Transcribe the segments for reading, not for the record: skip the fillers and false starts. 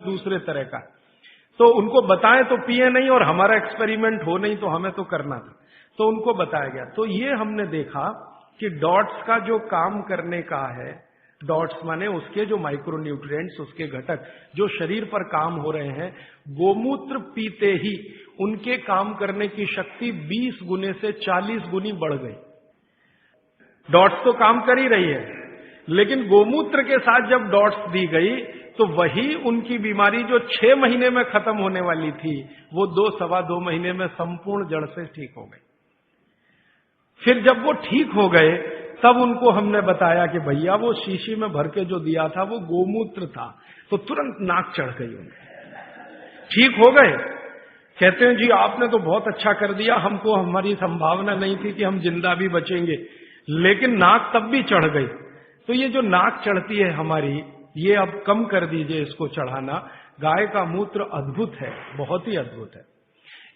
दूसरे तरह का। तो उनको बताएं तो पिए नहीं, और हमारा एक्सपेरिमेंट हो नहीं तो हमें तो करना था, तो उनको बताया गया। तो ये हमने देखा कि डॉट्स का जो काम करने का है, डॉट्स माने उसके जो माइक्रोन्यूट्रिएंट्स, उसके घटक जो शरीर पर काम हो रहे हैं, गोमूत्र पीते ही उनके काम करने की शक्ति 20 गुने से 40 गुनी बढ़ गई। डॉट्स तो काम कर ही रही है, लेकिन गोमूत्र के साथ जब डॉट्स दी गई तो वही उनकी बीमारी जो 6 महीने में खत्म होने वाली थी, वो 2-2.25 महीने में संपूर्ण जड़ से ठीक हो गई। फिर जब वो ठीक हो गए तब उनको हमने बताया कि भैया वो शीशी में भर के जो दिया था वो गोमूत्र था। तो तुरंत नाक चढ़ गई उनकी, ठीक हो गए। कहते हैं जी आपने तो बहुत अच्छा कर दिया, हमको हमारी संभावना नहीं थी कि हम जिंदा भी बचेंगे, लेकिन नाक तब भी चढ़ गई। तो ये जो नाक चढ़ती है हमारी, ये अब कम कर दीजिए इसको चढ़ाना। गाय का मूत्र अद्भुत है, बहुत ही अद्भुत है।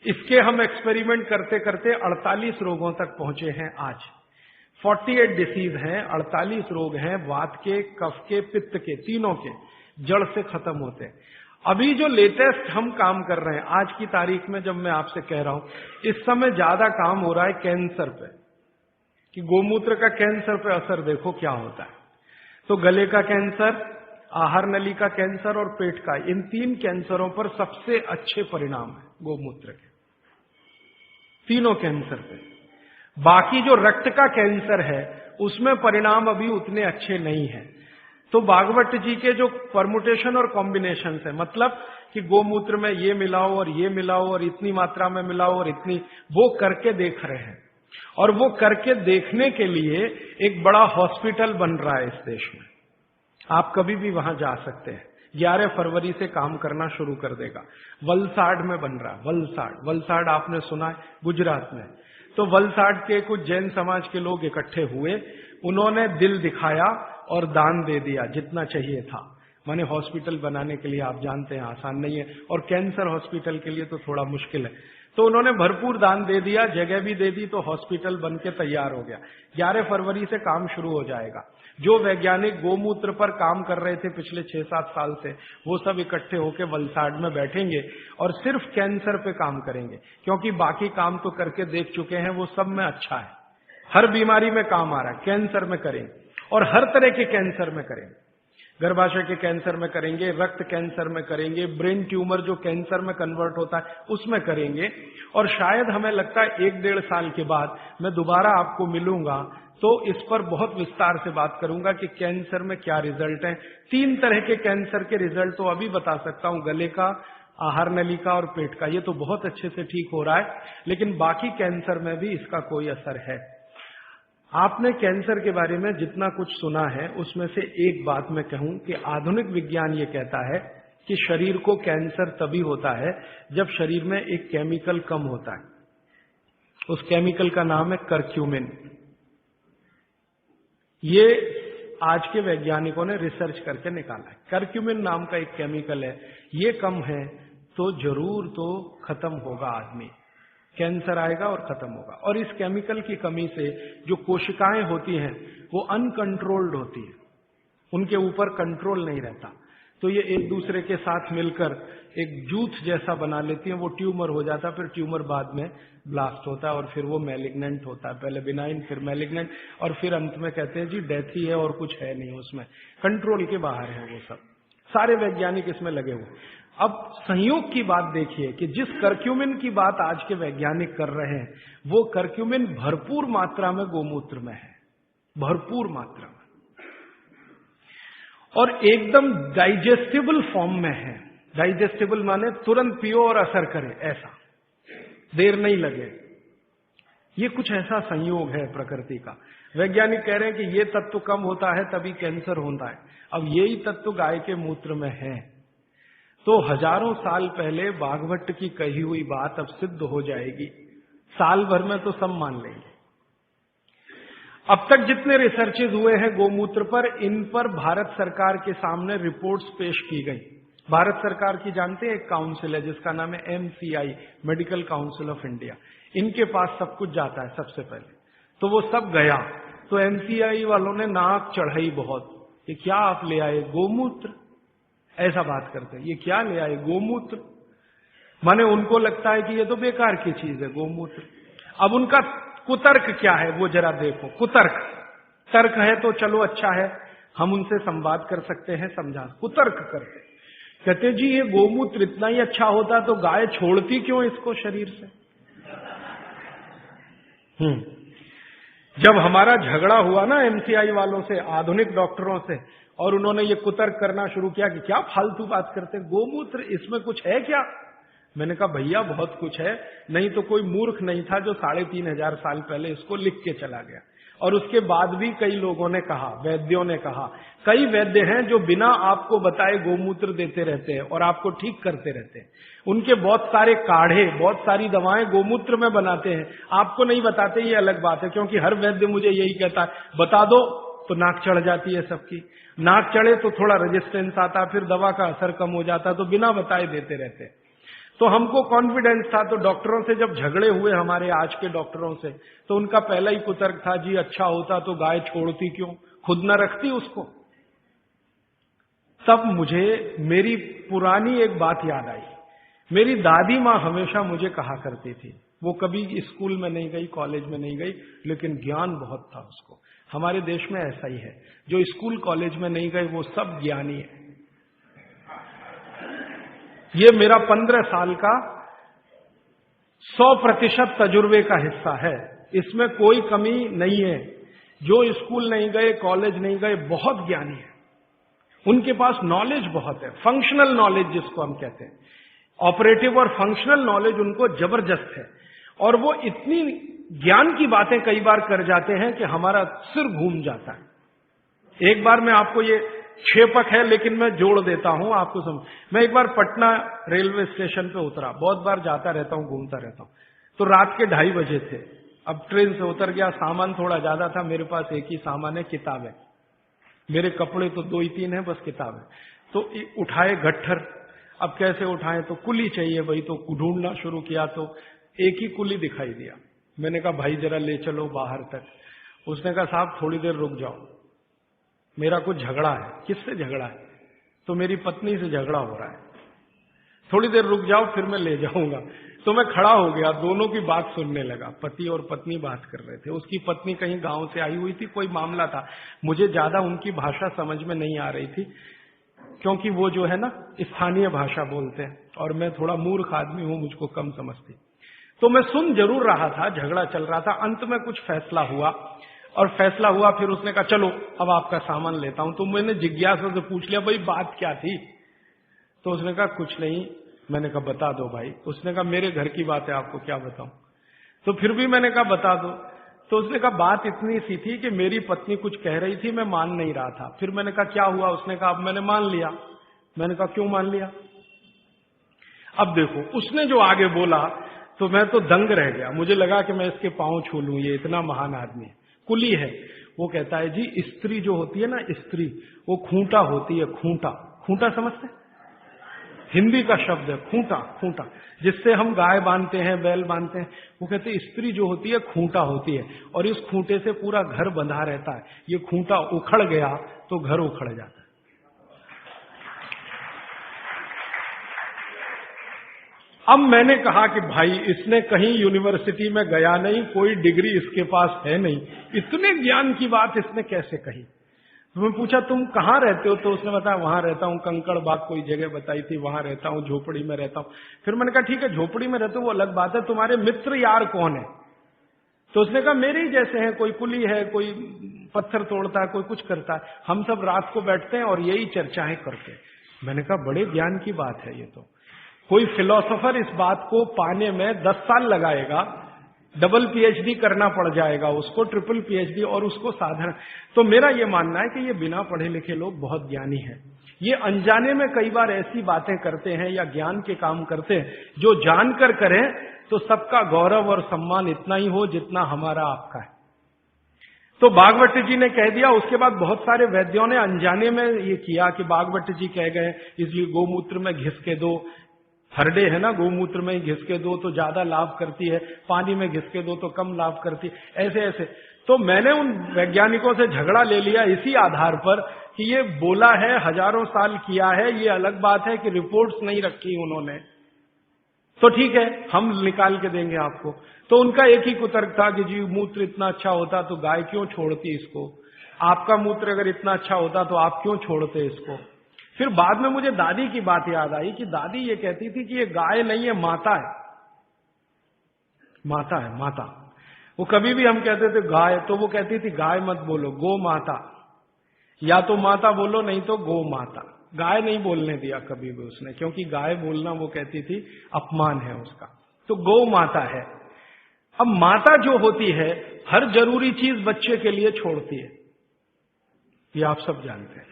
इसके हम एक्सपेरिमेंट करते करते 48 रोगों तक पहुंचे हैं आज। 48 डिसीज हैं, 48 रोग हैं, वात के, कफ के, पित्त के, तीनों के जड़ से खत्म होते हैं। अभी जो लेटेस्ट हम काम कर रहे हैं आज की तारीख में, जब मैं आपसे कह रहा हूं, इस समय ज्यादा काम हो रहा है कैंसर पे, कि गोमूत्र का कैंसर पे असर देखो क्या होता है। तो गले का कैंसर, आहार नली का कैंसर और पेट का, इन 3 कैंसरों पर सबसे अच्छे परिणाम है गोमूत्र के, तीनों कैंसर पे। बाकी जो रक्त का कैंसर है उसमें परिणाम अभी उतने अच्छे नहीं हैं। तो भागवत जी के जो परमुटेशन और कॉम्बिनेशन है, मतलब कि गोमूत्र में ये मिलाओ और ये मिलाओ और इतनी मात्रा में मिलाओ और इतनी, वो करके देख रहे हैं। और वो करके देखने के लिए एक बड़ा हॉस्पिटल बन रहा है इस देश में, आप कभी भी वहां जा सकते हैं। 11 फरवरी से काम करना शुरू कर देगा। वलसाड में बन रहा है, वलसाड आपने सुना है, गुजरात में। तो वलसाड के कुछ जैन समाज के लोग इकट्ठे हुए, उन्होंने दिल दिखाया और दान दे दिया जितना चाहिए था। माने हॉस्पिटल बनाने के लिए आप जानते हैं आसान नहीं है, और कैंसर हॉस्पिटल के लिए तो थोड़ा मुश्किल है। तो उन्होंने भरपूर दान दे दिया, जगह भी दे दी, तो हॉस्पिटल बन के तैयार हो गया। 11 फरवरी से काम शुरू हो जाएगा। जो वैज्ञानिक गोमूत्र पर काम कर रहे थे पिछले 6-7 साल से, वो सब इकट्ठे होकर वलसाड में बैठेंगे और सिर्फ कैंसर पे काम करेंगे, क्योंकि बाकी काम तो करके देख चुके हैं, वो सब में अच्छा है, हर बीमारी में काम आ रहा है। कैंसर में करेंगे और हर तरह के कैंसर में करेंगे, गर्भाशय के कैंसर में करेंगे, रक्त कैंसर में करेंगे, ब्रेन ट्यूमर जो कैंसर में कन्वर्ट होता है उसमें करेंगे। और शायद हमें लगता है 1-1.5 साल के बाद मैं दोबारा आपको मिलूंगा तो इस पर बहुत विस्तार से बात करूंगा कि कैंसर में क्या रिजल्ट है। 3 तरह के कैंसर के रिजल्ट तो अभी बता सकता हूं, गले का, आहार नली का और पेट का, ये तो बहुत अच्छे से ठीक हो रहा है, लेकिन बाकी कैंसर में भी इसका कोई असर है। आपने कैंसर के बारे में जितना कुछ सुना है उसमें से एक बात मैं कहूं कि आधुनिक विज्ञान ये कहता है कि शरीर को कैंसर तभी होता है जब शरीर में एक केमिकल कम होता है। उस केमिकल का नाम है कर्क्यूमिन। ये आज के वैज्ञानिकों ने रिसर्च करके निकाला है। कर्क्यूमिन नाम का एक केमिकल है, ये कम है तो जरूर तो खत्म होगा आदमी, कैंसर आएगा और खत्म होगा। और इस केमिकल की कमी से जो कोशिकाएं होती हैं वो अनकंट्रोल्ड होती है, उनके ऊपर कंट्रोल नहीं रहता, तो ये एक दूसरे के साथ मिलकर एक जूथ जैसा बना लेती हैं, वो ट्यूमर हो जाता है, फिर ट्यूमर बाद में ब्लास्ट होता है और फिर वो मैलिग्नेंट होता है, पहले बिनाइन फिर मैलिग्नेंट, और फिर अंत में कहते हैं जी डेथ ही है और कुछ है नहीं, उसमें कंट्रोल के बाहर है वो सब। सारे वैज्ञानिक इसमें लगे हुए। अब संयोग की बात देखिए कि जिस कर्क्यूमिन की बात आज के वैज्ञानिक कर रहे हैं, वो कर्क्यूमिन भरपूर मात्रा में गोमूत्र में है, भरपूर मात्रा में, और एकदम डाइजेस्टिबल फॉर्म में है। डाइजेस्टिबल माने तुरंत पियो और असर करे, ऐसा देर नहीं लगे। ये कुछ ऐसा संयोग है प्रकृति का। वैज्ञानिक कह रहे हैं कि ये तत्व कम होता है तभी कैंसर होता है। अब यही तत्व गाय के मूत्र में है, तो हजारों साल पहले भागवत की कही हुई बात अब सिद्ध हो जाएगी, साल भर में तो सब मान लेंगे। अब तक जितने रिसर्चेज हुए हैं गोमूत्र पर, इन पर भारत सरकार के सामने रिपोर्ट्स पेश की गई। भारत सरकार की जानते हैं एक काउंसिल है जिसका नाम है MCI, medical council of India. इनके पास सब कुछ जाता है सबसे पहले, तो वो सब गया, तो MCI वालों ने नाक चढ़ाई बहुत कि क्या आप ले आए गोमूत्र, ऐसा बात करते हैं। ये क्या ले आए गोमूत्र, माने उनको लगता है कि ये तो बेकार की चीज है गोमूत्र। अब उनका कुतर्क क्या है वो जरा देखो। कुतर्क, तर्क है तो चलो अच्छा है, हम उनसे संवाद कर सकते हैं, समझा। कुतर्क करते, कहते जी ये गोमूत्र इतना ही अच्छा होता तो गाय छोड़ती क्यों इसको शरीर से। जब हमारा झगड़ा हुआ ना एमसीआई वालों से, आधुनिक डॉक्टरों से, और उन्होंने ये कुतर्क करना शुरू किया कि क्या फालतू बात करते, गोमूत्र इसमें कुछ है क्या। मैंने कहा भैया बहुत कुछ है, नहीं तो कोई मूर्ख नहीं था जो 3500 साल पहले इसको लिख के चला गया। और उसके बाद भी कई लोगों ने कहा, वैद्यों ने कहा, कई वैद्य हैं जो बिना आपको बताए गोमूत्र देते रहते हैं और आपको ठीक करते रहते हैं। उनके बहुत सारे काढ़े, बहुत सारी दवाएं गोमूत्र में बनाते हैं, आपको नहीं बताते, ये अलग बात है। क्योंकि हर वैद्य मुझे यही कहता है बता दो, तो नाक चढ़ जाती है सबकी। नाक चढ़े तो थोड़ा रेजिस्टेंस आता, फिर दवा का असर कम हो जाता, तो बिना बताए देते रहते हैं। तो हमको कॉन्फिडेंस था, तो डॉक्टरों से जब झगड़े हुए हमारे आज के डॉक्टरों से, तो उनका पहला ही कुतर्क था जी अच्छा होता तो गाय छोड़ती क्यों, खुद न रखती उसको। तब मुझे मेरी पुरानी एक बात याद आई। मेरी दादी माँ हमेशा मुझे कहा करती थी, वो कभी स्कूल में नहीं गई, कॉलेज में नहीं गई, लेकिन ज्ञान बहुत था उसको। हमारे देश में ऐसा ही है, जो स्कूल कॉलेज में नहीं गए वो सब ज्ञानी है। ये मेरा 15 साल का 100% तजुर्बे का हिस्सा है, इसमें कोई कमी नहीं है। जो स्कूल नहीं गए, कॉलेज नहीं गए, बहुत ज्ञानी है, उनके पास नॉलेज बहुत है, फंक्शनल नॉलेज जिसको हम कहते हैं। ऑपरेटिव और फंक्शनल नॉलेज उनको जबरदस्त है, और वो इतनी ज्ञान की बातें कई बार कर जाते हैं कि हमारा सिर घूम जाता है। एक बार मैं आपको ये क्षेपक है लेकिन मैं जोड़ देता हूं आपको समझ। मैं एक बार पटना रेलवे स्टेशन पे उतरा, बहुत बार जाता रहता हूं, घूमता रहता हूं। तो रात के 2:30 बजे थे। अब ट्रेन से उतर गया, सामान थोड़ा ज्यादा था, मेरे पास एक ही सामान है, किताब है। मेरे कपड़े तो 2 ही 3 है, बस किताब है। तो उठाए गट्ठर, अब कैसे उठाएं, तो कुली चाहिए भाई, तो ढूंढना शुरू किया तो एक ही कुली दिखाई दिया। मैंने कहा भाई जरा ले चलो बाहर तक। उसने कहा साहब थोड़ी देर रुक जाओ, मेरा कुछ झगड़ा है। किससे झगड़ा है? तो मेरी पत्नी से झगड़ा हो रहा है, थोड़ी देर रुक जाओ फिर मैं ले जाऊंगा। तो मैं खड़ा हो गया, दोनों की बात सुनने लगा। पति और पत्नी बात कर रहे थे, उसकी पत्नी कहीं गांव से आई हुई थी, कोई मामला था। मुझे ज्यादा उनकी भाषा समझ में नहीं आ रही थी, क्योंकि वो जो है ना स्थानीय भाषा बोलते हैं, और मैं थोड़ा मूर्ख आदमी हूं, मुझको कम समझती। तो मैं सुन जरूर रहा था, झगड़ा चल रहा था। अंत में कुछ फैसला हुआ, और फैसला हुआ, फिर उसने कहा चलो अब आपका सामान लेता हूं। तो मैंने जिज्ञासा से पूछ लिया भाई बात क्या थी। तो उसने कहा कुछ नहीं। मैंने कहा बता दो भाई। उसने कहा मेरे घर की बात है, आपको क्या बताऊं। तो फिर भी मैंने कहा बता दो। तो उसने कहा बात इतनी सी थी कि मेरी पत्नी कुछ कह रही थी, मैं मान नहीं रहा था। फिर मैंने कहा क्या हुआ। उसने कहा अब मैंने मान लिया। मैंने कहा क्यों मान लिया। अब देखो उसने जो आगे बोला तो मैं तो दंग रह गया, मुझे लगा कि मैं इसके पांव छू लूं, ये इतना महान आदमी है। कुली है। वो कहता है जी स्त्री जो होती है ना, स्त्री वो खूंटा होती है। खूंटा, खूंटा समझते हैं? हिंदी का शब्द है खूंटा। खूंटा जिससे हम गाय बांधते हैं, बैल बांधते हैं। वो कहते हैं स्त्री जो होती है खूंटा होती है, और इस खूंटे से पूरा घर बंधा रहता है। ये खूंटा उखड़ गया तो घर उखड़ जाता है। अब मैंने कहा कि भाई इसने कहीं यूनिवर्सिटी में गया नहीं, कोई डिग्री इसके पास है नहीं, इतने ज्ञान की बात इसने कैसे कही। तो मैं पूछा तुम कहाँ रहते हो। तो उसने बताया वहां रहता हूँ, कंकड़ बाग कोई जगह बताई थी, वहां रहता हूँ, झोपड़ी में रहता हूँ। फिर मैंने कहा ठीक है झोपड़ी में रहते हो वो अलग बात है, तुम्हारे मित्र यार कौन है। तो उसने कहा मेरे ही जैसे हैं, कोई कुली है, कोई पत्थर तोड़ता है, कोई कुछ करता है, हम सब रात को बैठते हैं और यही चर्चाएं करते हैं। मैंने कहा बड़े ज्ञान की बात है ये तो। कोई फिलोसोफर इस बात को पाने में 10 साल लगाएगा, डबल पीएचडी करना पड़ जाएगा उसको, ट्रिपल पीएचडी, और उसको साधारण। तो मेरा ये मानना है कि ये बिना पढ़े लिखे लोग बहुत ज्ञानी हैं। ये अनजाने में कई बार ऐसी बातें करते हैं या ज्ञान के काम करते हैं जो जानकर करें तो सबका गौरव और सम्मान इतना ही हो जितना हमारा आपका है। तो बागवट जी ने कह दिया। उसके बाद बहुत सारे वैद्यों ने अनजाने में ये किया कि बागवट जी कह गए इसलिए गोमूत्र में घिस के दो, हरडे है ना, गोमूत्र में घिस के दो तो ज्यादा लाभ करती है, पानी में घिस के दो तो कम लाभ करती है, ऐसे ऐसे। तो मैंने उन वैज्ञानिकों से झगड़ा ले लिया इसी आधार पर कि ये बोला है, हजारों साल किया है, ये अलग बात है कि रिपोर्ट्स नहीं रखी उन्होंने, तो ठीक है हम निकाल के देंगे आपको। तो उनका एक ही कुतर्क था कि जी मूत्र इतना अच्छा होता तो गाय क्यों छोड़ती इसको, आपका मूत्र अगर इतना अच्छा होता तो आप क्यों छोड़ते इसको। फिर बाद में मुझे दादी की बात याद आई कि दादी ये कहती थी कि ये गाय नहीं है, माता है, माता है, माता। वो कभी भी हम कहते थे गाय, तो वो कहती थी गाय मत बोलो, गो माता, या तो माता बोलो नहीं तो गो माता। गाय नहीं बोलने दिया कभी भी उसने, क्योंकि गाय बोलना वो कहती थी अपमान है उसका, तो गौ माता है। अब माता जो होती है हर जरूरी चीज बच्चे के लिए छोड़ती है, ये आप सब जानते हैं।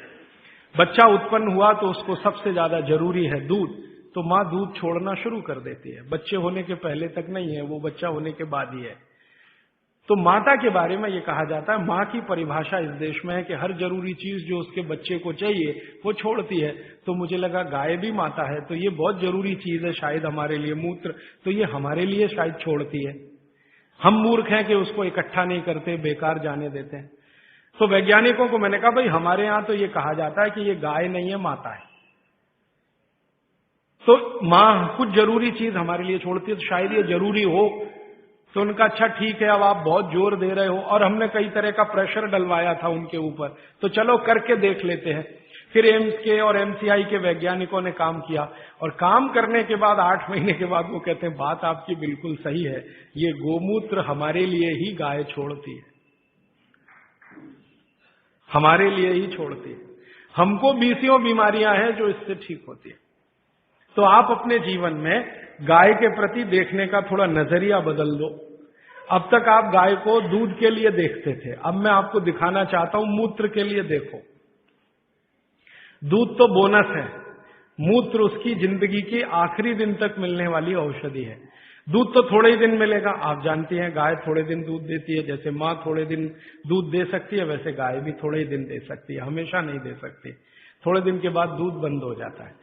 बच्चा उत्पन्न हुआ तो उसको सबसे ज्यादा जरूरी है दूध, तो मां दूध छोड़ना शुरू कर देती है। बच्चे होने के पहले तक नहीं है, वो बच्चा होने के बाद ही है। तो माता के बारे में ये कहा जाता है, मां की परिभाषा इस देश में है कि हर जरूरी चीज जो उसके बच्चे को चाहिए वो छोड़ती है। तो मुझे लगा गाय भी माता है तो ये बहुत जरूरी चीज है शायद हमारे लिए, मूत्र, तो ये हमारे लिए शायद छोड़ती है। हम मूर्ख हैं कि उसको इकट्ठा नहीं करते, बेकार जाने देते हैं। तो वैज्ञानिकों को मैंने कहा भाई हमारे यहां तो ये कहा जाता है कि ये गाय नहीं है, माता है। तो मां कुछ जरूरी चीज हमारे लिए छोड़ती है, तो शायद ये जरूरी हो। तो उनका अच्छा ठीक है, अब आप बहुत जोर दे रहे हो, और हमने कई तरह का प्रेशर डलवाया था उनके ऊपर, तो चलो करके देख लेते हैं। फिर एम्स के और एमसीआई के वैज्ञानिकों ने काम किया, और काम करने के बाद 8 महीने के बाद वो कहते हैं बात आपकी बिल्कुल सही है, ये गोमूत्र हमारे लिए ही गाय छोड़ती है, हमारे लिए ही छोड़ती है। हमको बीसियों बीमारियां हैं जो इससे ठीक होती है। तो आप अपने जीवन में गाय के प्रति देखने का थोड़ा नजरिया बदल दो। अब तक आप गाय को दूध के लिए देखते थे, अब मैं आपको दिखाना चाहता हूं मूत्र के लिए देखो। दूध तो बोनस है, मूत्र उसकी जिंदगी के आखिरी दिन तक मिलने वाली औषधि है। दूध तो थोड़े ही दिन मिलेगा, आप जानती हैं गाय थोड़े दिन दूध देती है, जैसे मां थोड़े दिन दूध दे सकती है वैसे गाय भी थोड़े ही दिन दे सकती है, हमेशा नहीं दे सकती। थोड़े दिन के बाद दूध बंद हो जाता है,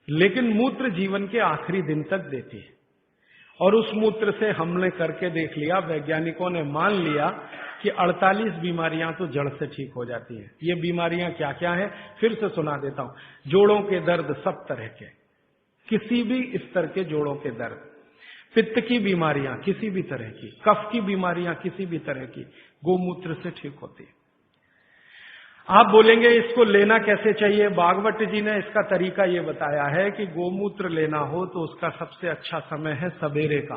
लेकिन मूत्र जीवन के आखिरी दिन तक देती है। और उस मूत्र से हमने करके देख लिया, वैज्ञानिकों ने मान लिया कि 48 बीमारियां तो जड़ से ठीक हो जाती है। ये बीमारियां क्या क्या है फिर से सुना देता हूं। जोड़ों के दर्द सब तरह के, किसी भी स्तर के जोड़ों के दर्द, पित्त की बीमारियां किसी भी तरह की, कफ की बीमारियां किसी भी तरह की, गोमूत्र से ठीक होती है। आप बोलेंगे इसको लेना कैसे चाहिए? भागवत जी ने इसका तरीका ये बताया है कि गोमूत्र लेना हो तो उसका सबसे अच्छा समय है सवेरे का,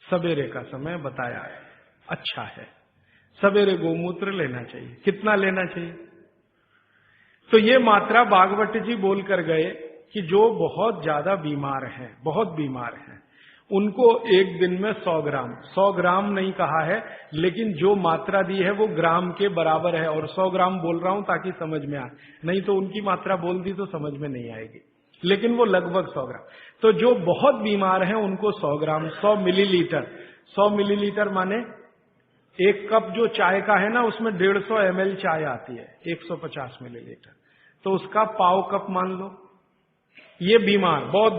सवेरे का समय बताया है, अच्छा है, सवेरे गोमूत्र लेना चाहिए। कितना लेना चाहिए? तो ये मात्रा भागवत जी बोल कर गए कि जो बहुत ज्यादा बीमार हैं, बहुत बीमार हैं, उनको एक दिन में 100 ग्राम नहीं कहा है, लेकिन जो मात्रा दी है वो ग्राम के बराबर है। और 100 ग्राम बोल रहा हूं ताकि समझ में आए, नहीं तो उनकी मात्रा बोल दी तो समझ में नहीं आएगी, लेकिन वो लगभग 100 ग्राम। तो जो बहुत बीमार हैं उनको 100 ग्राम, 100 मिलीलीटर। 100 मिलीलीटर माने एक कप जो चाय का है ना, उसमें 150 ml चाय आती है, 150 मिलीलीटर, तो उसका पाव कप मान लो। ये बीमार, बहुत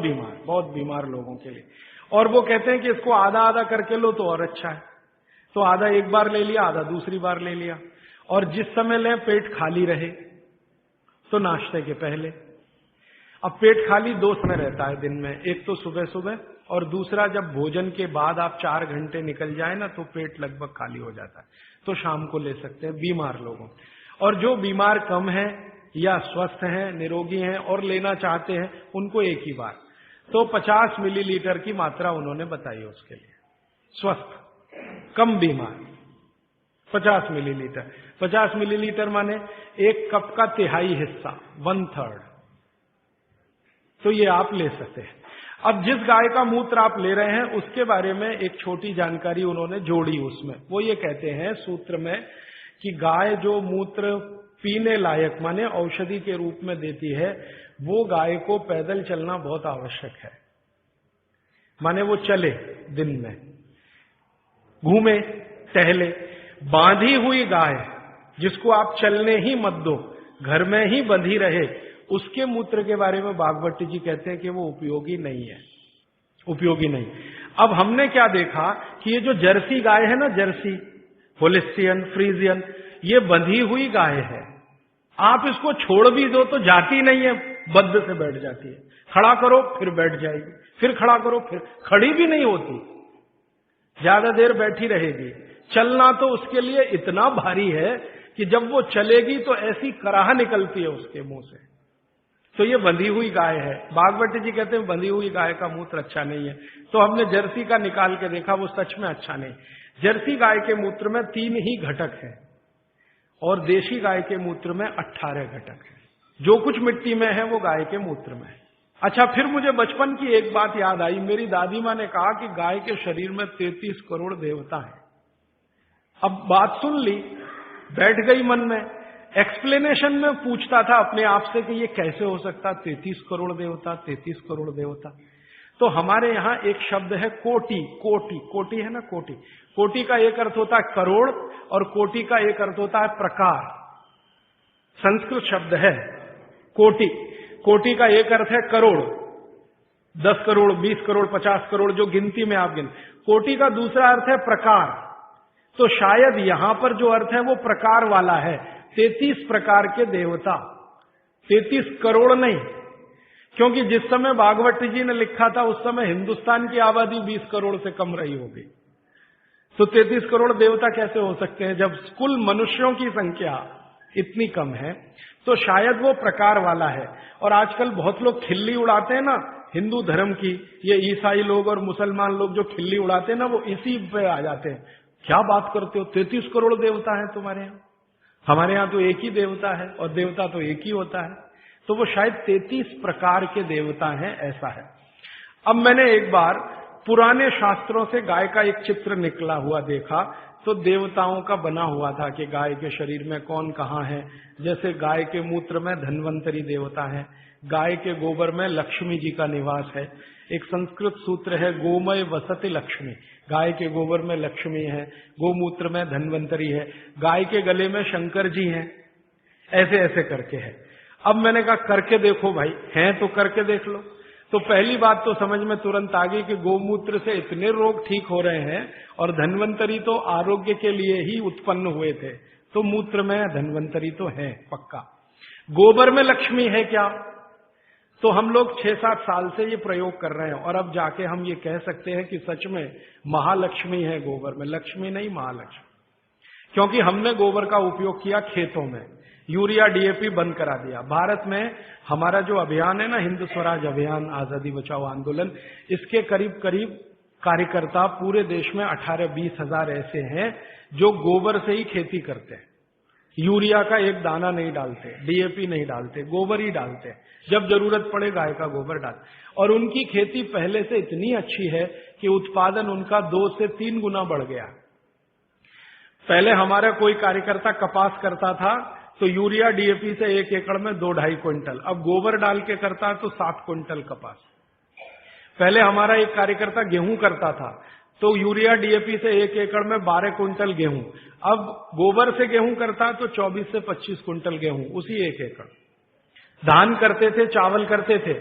बीमार लोगों के लिए। और वो कहते हैं कि इसको आधा आधा करके लो तो और अच्छा है। तो आधा एक बार ले लिया, आधा दूसरी बार ले लिया। और जिस समय लें पेट खाली रहे, तो नाश्ते के पहले। अब पेट खाली 2 समय रहता है दिन में, एक तो सुबह सुबह, और दूसरा जब भोजन के बाद आप 4 घंटे निकल जाए ना तो पेट लगभग खाली हो जाता है, तो शाम को ले सकते हैं बीमार लोगों। और जो बीमार कम है या स्वस्थ हैं, निरोगी हैं और लेना चाहते हैं, उनको एक ही बार। तो 50 मिलीलीटर की मात्रा उन्होंने बताई उसके लिए। स्वस्थ, कम बीमार 50 मिलीलीटर। 50 मिलीलीटर माने एक कप का तिहाई हिस्सा, 1/3। तो ये आप ले सकते हैं। अब जिस गाय का मूत्र आप ले रहे हैं उसके बारे में एक छोटी जानकारी उन्होंने जोड़ी उसमें। वो ये कहते हैं सूत्र में कि गाय जो मूत्र पीने लायक माने औषधि के रूप में देती है, वो गाय को पैदल चलना बहुत आवश्यक है। माने वो चले, दिन में घूमे, टहले। बांधी हुई गाय जिसको आप चलने ही मत दो, घर में ही बंधी रहे, उसके मूत्र के बारे में भागवत जी कहते हैं कि वो उपयोगी नहीं है, उपयोगी नहीं। अब हमने क्या देखा कि ये जो जर्सी गाय है ना, जर्सी, होलिस्टियन, फ्रीजियन, ये बंधी हुई गाय है। आप इसको छोड़ भी दो तो जाती नहीं है, बद्ध से बैठ जाती है। खड़ा करो फिर बैठ जाएगी, फिर खड़ा करो फिर, खड़ी भी नहीं होती, ज्यादा देर बैठी रहेगी। चलना तो उसके लिए इतना भारी है कि जब वो चलेगी तो ऐसी कराह निकलती है उसके मुंह से। तो ये बंधी हुई गाय है। भागवत जी कहते हैं बंधी हुई गाय का मूत्र अच्छा नहीं है। तो हमने जर्सी का निकाल के देखा, वो सच में अच्छा नहीं। जर्सी गाय के मूत्र में 3 ही घटक है और देशी गाय के मूत्र में 18 घटक है। जो कुछ मिट्टी में है वो गाय के मूत्र में है। अच्छा, फिर मुझे बचपन की एक बात याद आई। मेरी दादी माँ ने कहा कि गाय के शरीर में 33 करोड़ देवता है। अब बात सुन ली, बैठ गई मन में। एक्सप्लेनेशन में पूछता था अपने आप से कि ये कैसे हो सकता, 33 करोड़ देवता, 33 करोड़ देवता। तो हमारे यहां एक शब्द है कोटि। कोटि, कोटि है ना, कोटि। कोटि का एक अर्थ होता है करोड़ और कोटि का एक अर्थ होता है प्रकार। संस्कृत शब्द है कोटि। कोटि का एक अर्थ है करोड़, 10 करोड़, 20 करोड़, 50 करोड़, जो गिनती में आप गिन। कोटि का दूसरा अर्थ है प्रकार। तो शायद यहां पर जो अर्थ है वो प्रकार वाला है। 33 प्रकार के देवता, 33 करोड़ नहीं, क्योंकि जिस समय भागवत जी ने लिखा था उस समय हिंदुस्तान की आबादी 20 करोड़ से कम रही होगी। तो 33 करोड़ देवता कैसे हो सकते हैं जब कुल मनुष्यों की संख्या इतनी कम है। तो शायद वो प्रकार वाला है। और आजकल बहुत लोग खिल्ली उड़ाते हैं ना हिंदू धर्म की, ये ईसाई लोग और मुसलमान लोग जो खिल्ली उड़ाते हैं ना, वो इसी पे आ जाते हैं। क्या बात करते हो, 33 करोड़ देवता है तुम्हारे यहाँ? हमारे यहाँ तो एक ही देवता है और देवता तो एक ही होता है। तो वो शायद 33 प्रकार के देवता हैं, ऐसा है। अब मैंने एक बार पुराने शास्त्रों से गाय का एक चित्र निकला हुआ देखा, तो देवताओं का बना हुआ था कि गाय के शरीर में कौन कहाँ है। जैसे गाय के मूत्र में धन्वंतरी देवता है, गाय के गोबर में लक्ष्मी जी का निवास है। एक संस्कृत सूत्र है गोमय वसति लक्ष्मी, गाय के गोबर में लक्ष्मी है, गोमूत्र में धन्वंतरी है, गाय के गले में शंकर जी हैं। ऐसे ऐसे करके है। अब मैंने कहा करके देखो भाई, हैं तो करके देख लो। तो पहली बात तो समझ में तुरंत आ गई कि गोमूत्र से इतने रोग ठीक हो रहे हैं और धन्वंतरी तो आरोग्य के लिए ही उत्पन्न हुए थे, तो मूत्र में धन्वंतरी तो है पक्का। गोबर में लक्ष्मी है क्या? तो हम लोग 6-7 साल से ये प्रयोग कर रहे हैं और अब जाके हम ये कह सकते हैं कि सच में महालक्ष्मी है गोबर में, लक्ष्मी नहीं महालक्ष्मी। क्योंकि हमने गोबर का उपयोग किया खेतों में, यूरिया डीएपी बंद करा दिया। भारत में हमारा जो अभियान है ना, हिंद स्वराज अभियान, आजादी बचाओ आंदोलन, इसके करीब करीब कार्यकर्ता पूरे देश में 18-20 हजार ऐसे हैं जो गोबर से ही खेती करते हैं। यूरिया का एक दाना नहीं डालते, डीएपी नहीं डालते, गोबर ही डालते। जब जरूरत पड़े गाय का गोबर डाल। और उनकी खेती पहले से इतनी अच्छी है कि उत्पादन उनका 2 से 3 गुना बढ़ गया। पहले हमारा कोई कार्यकर्ता कपास करता था तो यूरिया डीएपी से 1 एकड़ में 2-2.5 क्विंटल, अब गोबर डाल के करता है तो 7 क्विंटल कपास। पहले हमारा एक कार्यकर्ता गेहूं करता था तो यूरिया डीएपी से 1 एकड़ में 12 क्विंटल गेहूं, अब गोबर से गेहूं करता है तो 24 से 25 क्विंटल गेहूं उसी 1 एकड़। धान करते थे, चावल करते थे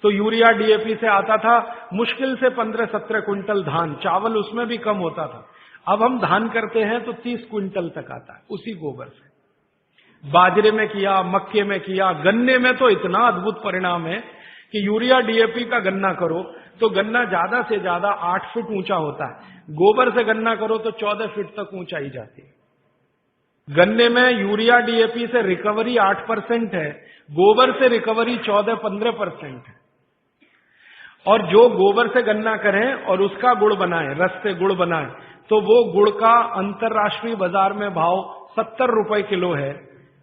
तो यूरिया डीएपी से आता था मुश्किल से 15-17 क्विंटल धान, चावल उसमें भी कम होता था। अब हम धान करते हैं तो 30 क्विंटल तक आता है उसी गोबर से। बाजरे में किया, मक्के में किया, गन्ने में तो इतना अद्भुत परिणाम है कि यूरिया डीएपी का गन्ना करो तो गन्ना ज्यादा से ज्यादा 8 फीट ऊंचा होता है, गोबर से गन्ना करो तो 14 फीट तक ऊंचाई जाती है। गन्ने में यूरिया डीएपी से रिकवरी 8% है, गोबर से रिकवरी 14-15% है। और जो गोबर से गन्ना करें और उसका गुड़ बनाएं, रस से गुड़ बनाएं, तो वो गुड़ का अंतरराष्ट्रीय बाजार में भाव 70 रुपए किलो है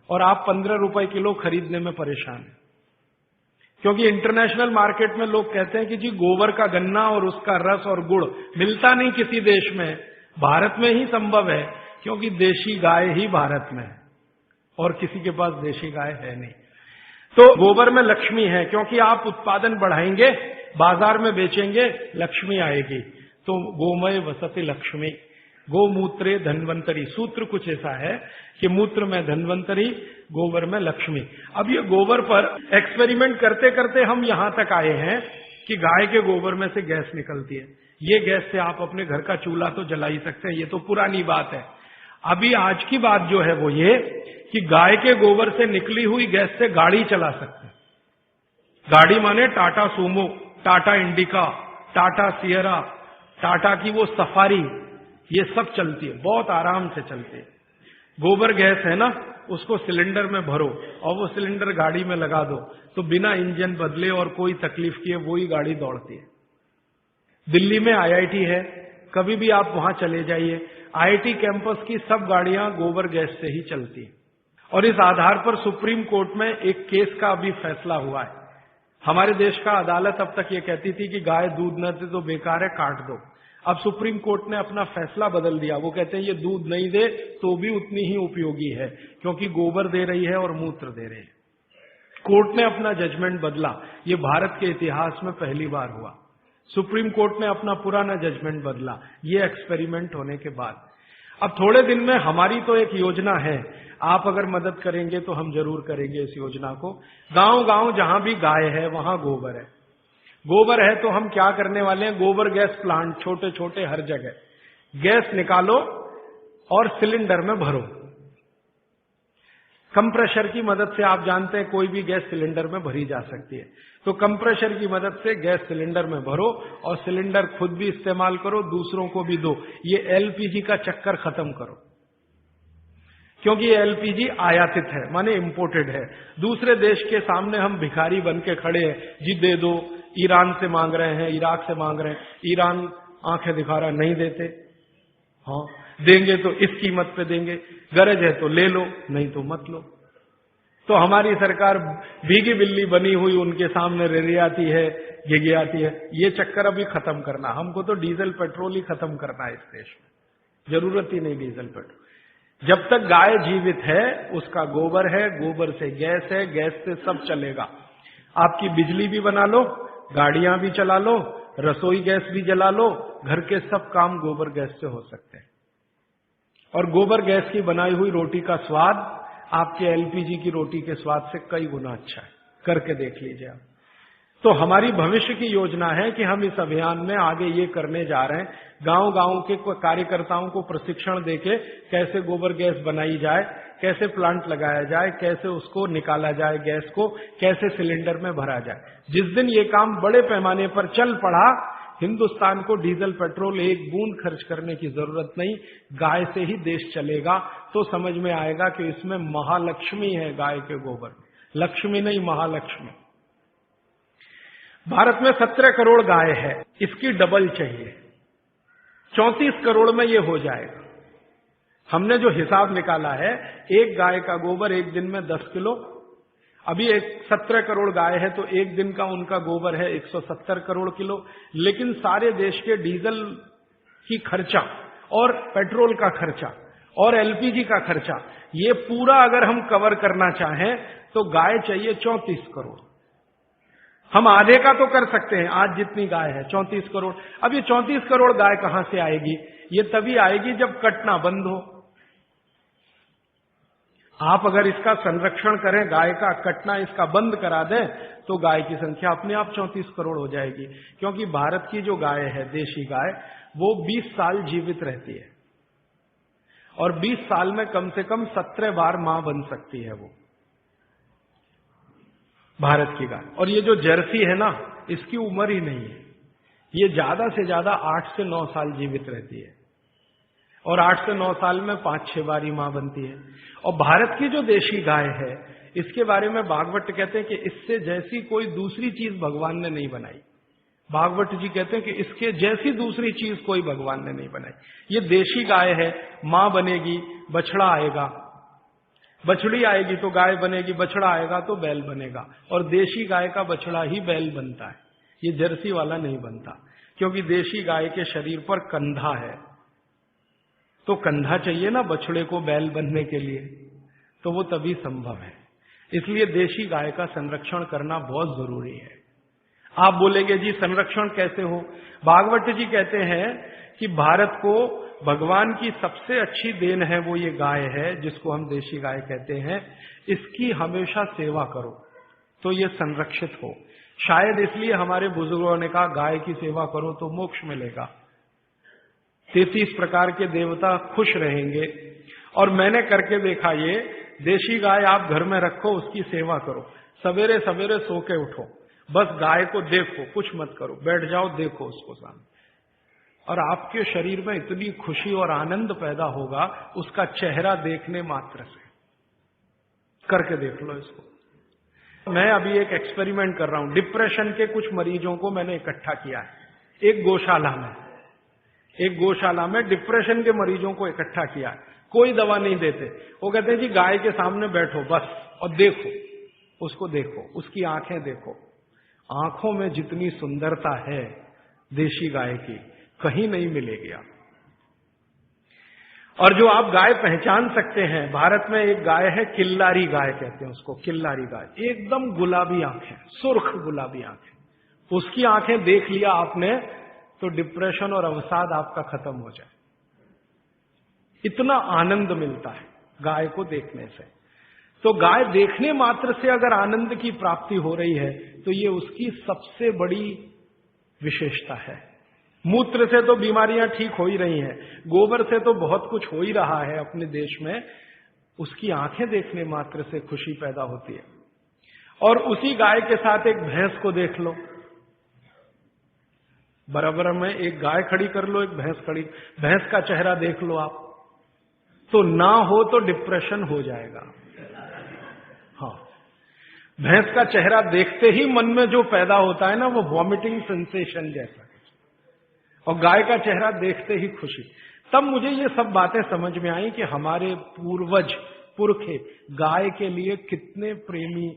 और आप 15 रुपए किलो खरीदने में परेशान हैं। क्योंकि इंटरनेशनल मार्केट में लोग कहते हैं कि जी गोबर का गन्ना और उसका रस और गुड़ मिलता नहीं किसी देश में, भारत में ही संभव है, क्योंकि देशी गाय ही भारत में है और किसी के पास देशी गाय है नहीं। तो गोबर में लक्ष्मी है, क्योंकि आप उत्पादन बढ़ाएंगे, बाजार में बेचेंगे, लक्ष्मी आएगी। तो गोमय वसति लक्ष्मी, गोमूत्रे धन्वंतरी। सूत्र कुछ ऐसा है कि मूत्र में धन्वंतरी, गोबर में लक्ष्मी। अब ये गोबर पर एक्सपेरिमेंट करते करते हम यहां तक आए हैं कि गाय के गोबर में से गैस निकलती है। ये गैस से आप अपने घर का चूल्हा तो जला ही सकते हैं, ये तो पुरानी बात है। अभी आज की बात जो है वो ये कि गाय के गोबर से निकली हुई गैस से गाड़ी चला सकते हैं। गाड़ी माने Tata Sumo, Tata indica, Tata Sierra, Tata की वो सफारी, ये सब चलती है, बहुत आराम से चलती है। गोबर गैस है ना, उसको सिलेंडर में भरो और वो सिलेंडर गाड़ी में लगा दो तो बिना इंजन बदले और कोई तकलीफ किए वही गाड़ी दौड़ती है। दिल्ली में आईआईटी है, कभी भी आप वहां चले जाइए, आईआईटी कैंपस की सब गाड़ियां गोबर गैस से ही चलती है। और इस आधार पर सुप्रीम कोर्ट में एक केस का अभी फैसला हुआ है। हमारे देश का अदालत अब तक ये कहती थी कि गाय दूध न दे तो बेकार है, काट दो। अब सुप्रीम कोर्ट ने अपना फैसला बदल दिया, वो कहते हैं ये दूध नहीं दे तो भी उतनी ही उपयोगी है, क्योंकि गोबर दे रही है और मूत्र दे रही है। कोर्ट ने अपना जजमेंट बदला, ये भारत के इतिहास में पहली बार हुआ। सुप्रीम कोर्ट ने अपना पुराना जजमेंट बदला, ये एक्सपेरिमेंट होने के बाद। अब थोड़े दिन में हमारी तो एक योजना है, आप अगर मदद करेंगे तो हम जरूर करेंगे इस योजना को। गांव गांव जहां भी गाय है वहां गोबर है। गोबर है तो हम क्या करने वाले हैं, गोबर गैस प्लांट छोटे छोटे हर जगह, गैस निकालो और सिलेंडर में भरो। कंप्रेशर की मदद से, आप जानते हैं कोई भी गैस सिलेंडर में भरी जा सकती है, तो कंप्रेशर की मदद से गैस सिलेंडर में भरो और सिलेंडर खुद भी इस्तेमाल करो, दूसरों को भी दो। ये एलपीजी का चक्कर खत्म करो, क्योंकि ये एलपीजी आयातित है, माने इंपोर्टेड है। दूसरे देश के सामने हम भिखारी बन के खड़े हैं, जी दे दो। ईरान से मांग रहे हैं, इराक से मांग रहे हैं, ईरान आंखें दिखा रहा नहीं देते। हाँ, देंगे तो इस कीमत पे देंगे, गरज है तो ले लो, नहीं तो मत लो। तो हमारी सरकार भीगी बिल्ली बनी हुई उनके सामने रिरियाती है, गिगियाती है। ये चक्कर अभी खत्म करना, हमको तो डीजल पेट्रोल ही खत्म करना है इस देश में, जरूरत ही नहीं डीजल पेट्रोल। जब तक गाय जीवित है उसका गोबर है, गोबर से गैस है, गैस से सब चलेगा। आपकी बिजली भी बना लो, गाड़ियां भी चला लो, रसोई गैस भी जला लो, घर के सब काम गोबर गैस से हो सकते हैं। और गोबर गैस की बनाई हुई रोटी का स्वाद आपके एलपीजी की रोटी के स्वाद से कई गुना अच्छा है, करके देख लीजिए आप। तो हमारी भविष्य की योजना है कि हम इस अभियान में आगे ये करने जा रहे हैं, गांव गांव के कार्यकर्ताओं को प्रशिक्षण देके कैसे गोबर गैस बनाई जाए, कैसे प्लांट लगाया जाए, कैसे उसको निकाला जाए, गैस को कैसे सिलेंडर में भरा जाए। जिस दिन ये काम बड़े पैमाने पर चल पड़ा, हिंदुस्तान को डीजल पेट्रोल एक बूंद खर्च करने की जरूरत नहीं, गाय से ही देश चलेगा। तो समझ में आएगा कि इसमें महालक्ष्मी है गाय के गोबर, लक्ष्मी नहीं महालक्ष्मी। भारत में 17 करोड़ गाय है, इसकी डबल चाहिए, 34 करोड़ में ये हो जाएगा। हमने जो हिसाब निकाला है, एक गाय का गोबर एक दिन में 10 किलो, अभी 17 करोड़ गाय है तो एक दिन का उनका गोबर है 170 करोड़ किलो। लेकिन सारे देश के डीजल की खर्चा और पेट्रोल का खर्चा और एलपीजी का खर्चा, ये पूरा अगर हम कवर करना चाहें तो गाय चाहिए 34 करोड़। हम आधे का तो कर सकते हैं, आज जितनी गाय है 34 करोड़। अब ये 34 करोड़ गाय कहां से आएगी? ये तभी आएगी जब कटना बंद हो। आप अगर इसका संरक्षण करें, गाय का कटना इसका बंद करा दें, तो गाय की संख्या अपने आप 34 करोड़ हो जाएगी। क्योंकि भारत की जो गाय है, देशी गाय, वो 20 साल जीवित रहती है और 20 साल में कम से कम 17 बार मां बन सकती है वो भारत की गाय। और ये जो जर्सी है ना, इसकी उम्र ही नहीं है, ये ज्यादा से ज्यादा 8 से 9 साल जीवित रहती है और 8 से 9 साल में 5-6 बार ही मां बनती है। और भारत की जो देशी गाय है, इसके बारे में भागवत कहते हैं कि इससे जैसी कोई दूसरी चीज भगवान ने नहीं बनाई। भागवत जी कहते हैं कि इसके जैसी दूसरी चीज कोई भगवान ने नहीं बनाई। ये देशी गाय है, मां बनेगी, बछड़ा आएगा, बछड़ी आएगी तो गाय बनेगी, बछड़ा आएगा तो बैल बनेगा। और देशी गाय का बछड़ा ही बैल बनता है, ये जर्सी वाला नहीं बनता। क्योंकि देशी गाय के शरीर पर कंधा है, तो कंधा चाहिए ना बछड़े को बैल बनने के लिए, तो वो तभी संभव है। इसलिए देशी गाय का संरक्षण करना बहुत जरूरी है। आप बोलेंगे जी संरक्षण कैसे हो? भागवत जी कहते हैं कि भारत को भगवान की सबसे अच्छी देन है वो ये गाय है, जिसको हम देशी गाय कहते हैं। इसकी हमेशा सेवा करो तो ये संरक्षित हो। शायद इसलिए हमारे बुजुर्गों ने कहा गाय की सेवा करो तो मोक्ष मिलेगा, 33 प्रकार के देवता खुश रहेंगे। और मैंने करके देखा, ये देशी गाय आप घर में रखो, उसकी सेवा करो, सवेरे सवेरे सो के उठो, बस गाय को देखो, कुछ मत करो, बैठ जाओ, देखो उसको सामने, और आपके शरीर में इतनी खुशी और आनंद पैदा होगा उसका चेहरा देखने मात्र से। करके देख लो इसको। मैं अभी एक एक्सपेरिमेंट कर रहा हूं, डिप्रेशन के कुछ मरीजों को मैंने इकट्ठा किया है एक गौशाला में डिप्रेशन के मरीजों को इकट्ठा किया है। कोई दवा नहीं देते, वो कहते हैं जी गाय के सामने बैठो बस और देखो, उसको देखो, उसकी आंखें देखो, आंखों में जितनी सुंदरता है देशी गाय की कहीं नहीं मिलेगी आप। और जो आप गाय पहचान सकते हैं, भारत में एक गाय है किल्लारी गाय कहते हैं उसको, किल्लारी गाय, एकदम गुलाबी आंखें, सुर्ख गुलाबी आंखें, उसकी आंखें देख लिया आपने तो डिप्रेशन और अवसाद आपका खत्म हो जाए। इतना आनंद मिलता है गाय को देखने से। तो गाय देखने मात्र से अगर आनंद की प्राप्ति हो रही है तो ये उसकी सबसे बड़ी विशेषता है। मूत्र से तो बीमारियां ठीक हो ही रही हैं, गोबर से तो बहुत कुछ हो ही रहा है अपने देश में, उसकी आंखें देखने मात्र से खुशी पैदा होती है। और उसी गाय के साथ एक भैंस को देख लो, बराबर में एक गाय खड़ी कर लो, एक भैंस खड़ी, भैंस का चेहरा देख लो आप, तो ना हो तो डिप्रेशन हो जाएगा। हाँ, भैंस का चेहरा देखते ही मन में जो पैदा होता है ना, वो वॉमिटिंग सेंसेशन जैसा, और गाय का चेहरा देखते ही खुशी। तब मुझे ये सब बातें समझ में आई कि हमारे पुरखे गाय के लिए कितने प्रेमी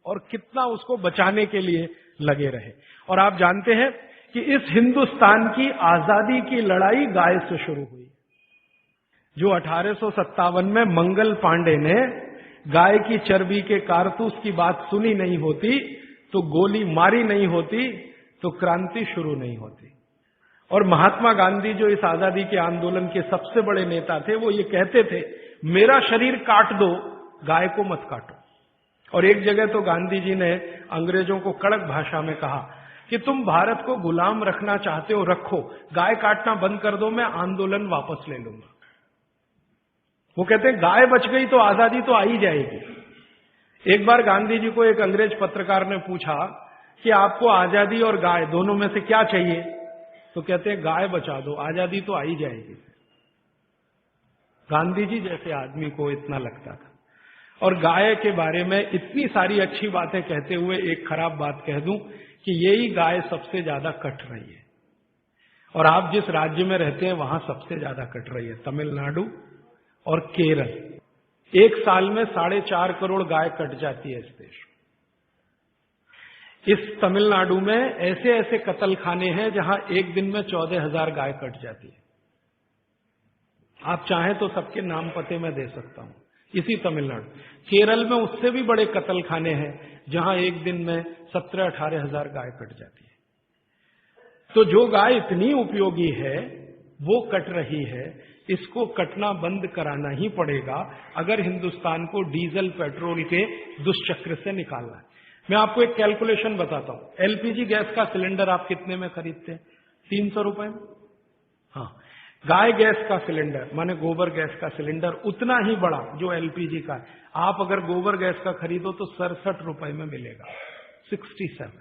और कितना उसको बचाने के लिए लगे रहे। और आप जानते हैं कि इस हिंदुस्तान की आजादी की लड़ाई गाय से शुरू हुई। जो 1857 में मंगल पांडे ने गाय की चर्बी के कारतूस की बात सुनी नहीं होती, तो गोली मारी नहीं होती, तो क्रांति शुरू नहीं होती। और महात्मा गांधी जो इस आजादी के आंदोलन के सबसे बड़े नेता थे, वो ये कहते थे, मेरा शरीर काट दो, गाय को मत काटो। और एक जगह तो गांधी जी ने अंग्रेजों को कड़क भाषा में कहा कि तुम भारत को गुलाम रखना चाहते हो, रखो, गाय काटना बंद कर दो, मैं आंदोलन वापस ले लूंगा। वो कहते हैं गाय बच गई तो आजादी तो आ ही जाएगी। एक बार गांधी जी को एक अंग्रेज पत्रकार ने पूछा कि आपको आजादी और गाय दोनों में से क्या चाहिए, तो कहते हैं गाय बचा दो, आजादी तो आ ही जाएगी। गांधी जी जैसे आदमी को इतना लगता था। और गाय के बारे में इतनी सारी अच्छी बातें कहते हुए एक खराब बात कह दूं कि यही गाय सबसे ज्यादा कट रही है। और आप जिस राज्य में रहते हैं वहां सबसे ज्यादा कट रही है, तमिलनाडु और केरल। एक साल में 4.5 करोड़ गाय कट जाती है इस देश में। इस तमिलनाडु में ऐसे ऐसे कत्ल खाने हैं जहां एक दिन में 14,000 गाय कट जाती है। आप चाहें तो सबके नाम पते मैं दे सकता हूं। इसी तमिलनाडु, केरल में उससे भी बड़े कत्ल खाने हैं जहां एक दिन में 17-18,000 गाय कट जाती है। तो जो गाय इतनी उपयोगी है वो कट रही है, इसको कटना बंद कराना ही पड़ेगा अगर हिंदुस्तान को डीजल पेट्रोल के दुष्चक्र से निकालना है। मैं आपको एक कैलकुलेशन बताता हूं। एलपीजी गैस का सिलेंडर आप कितने में खरीदते हैं? 300 रुपए में। हाँ, गाय गैस का सिलेंडर माने गोबर गैस का सिलेंडर उतना ही बड़ा जो एलपीजी का है, आप अगर गोबर गैस का खरीदो तो 67 रुपए में मिलेगा, 67।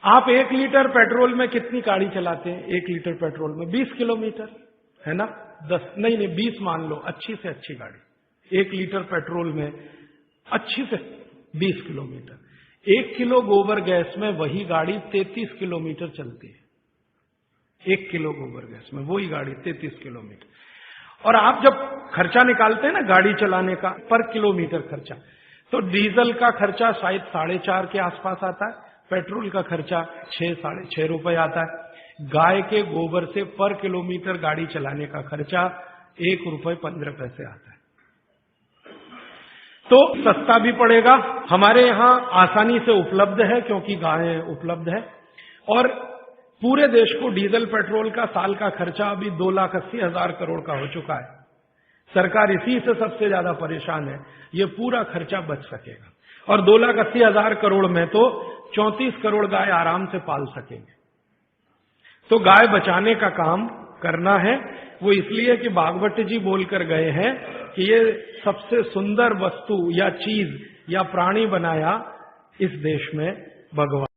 आप 1 लीटर पेट्रोल में कितनी गाड़ी चलाते हैं? 1 लीटर पेट्रोल में 20 किलोमीटर, है ना? 10 नहीं 20 मान लो, अच्छी से अच्छी गाड़ी 1 लीटर पेट्रोल में अच्छी से 20 किलोमीटर। 1 किलो गोबर गैस में वही गाड़ी 33 किलोमीटर चलती है। 1 किलो गोबर गैस में वही गाड़ी 33 किलोमीटर। और आप जब खर्चा निकालते हैं ना गाड़ी चलाने का पर किलोमीटर खर्चा, तो डीजल का खर्चा शायद 4.5 के आसपास आता है, पेट्रोल का खर्चा 6-6.5 रुपए आता है। गाय के गोबर से पर किलोमीटर गाड़ी चलाने का खर्चा 1 रुपए 15 पैसे आता है। तो सस्ता भी पड़ेगा, हमारे यहां आसानी से उपलब्ध है क्योंकि गाय उपलब्ध है। और पूरे देश को डीजल पेट्रोल का साल का खर्चा अभी 2,80,000 करोड़ का हो चुका है। सरकार इसी से सबसे ज्यादा परेशान है, ये पूरा खर्चा बच सकेगा। और 2,80,000 करोड़ में तो 34 करोड़ गाय आराम से पाल सकेंगे। तो गाय बचाने का काम करना है वो इसलिए कि भागवत जी बोलकर गए हैं कि ये सबसे सुंदर वस्तु या चीज या प्राणी बनाया इस देश में भगवान।